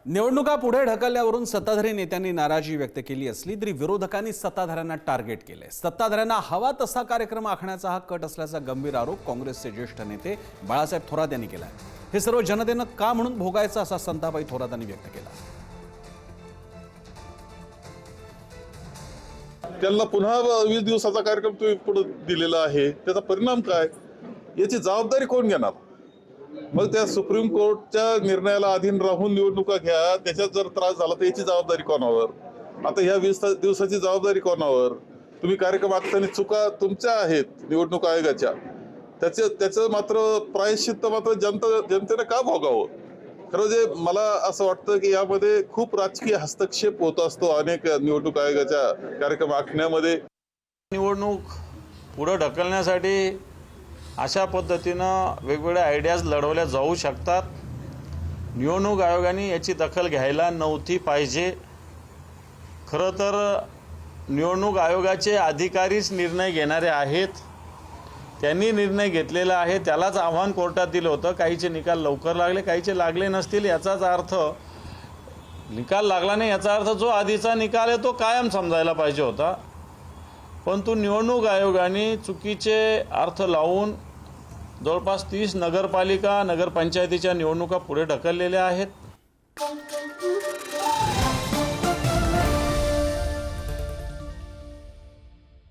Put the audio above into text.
निवडणुका पुढे ढकलल्यावरून सत्ताधारी नेत्यांनी नाराजी व्यक्त केली असली तरी विरोधकांनी सत्ताधाऱ्यांना टार्गेट केले। सत्ताधाऱ्यांना हवा तसा कार्यक्रम आखण्याचा हा कट असल्याचा गंभीर आरोप काँग्रेसचे ज्येष्ठ नेते बाळासाहेब थोरात यांनी केला। हे सर्व जनतेनं का म्हणून भोगायचं असा संतापही थोरातांनी व्यक्त केला। त्यांना पुन्हा 20 दिवसाचा कार्यक्रम तुम्ही पुढे दिलेला आहे, त्याचा परिणाम काय, याची जबाबदारी कोण घेणार? मग त्या सुप्रीम कोर्टच्या निर्णयाला अधीन राहून निवडणुका घ्या, त्याच्यात जर त्रास झाला तर याची जबाबदारी कोणावर? आता ह्या 20 दिवसाची जबाबदारी कोणावर? तुम्ही कार्यक्रम आखताना चुका तुमच्या आहेत निवडणूक आयोगाच्या, त्याचं मात्र प्रायश्चित्त मात्र जनतेने का भोगावं? खरं जे मला असं वाटतं की यामध्ये खूप राजकीय हस्तक्षेप होत असतो अनेक निवडणूक आयोगाच्या कार्यक्रम आखण्यामध्ये। निवडणूक पुढे ढकलण्यासाठी अशा पद्धतीनं वेगवेगळ्या आयडियाज लढवल्या जाऊ शकतात। निवडणूक आयोगाने याची दखल घ्यायला नव्हती पाहिजे। खरं तर निवडणूक आयोगाचे अधिकारीच निर्णय घेणारे आहेत, त्यांनी निर्णय घेतलेला आहे, त्यालाच आव्हान कोर्टात दिलं होतं। काहीचे निकाल लवकर लागले, काहीचे लागले नसतील, याचाच अर्थ निकाल लागला नाही याचा अर्थ जो आधीचा निकाल आहे तो कायम समजायला पाहिजे होता। परंतु निवडणूक आयोगाने चुकीचे अर्थ लावून जवळपास 30 नगरपालिका नगरपंचायतीच्या निवडणुका पुढे ढकललेल्या आहेत।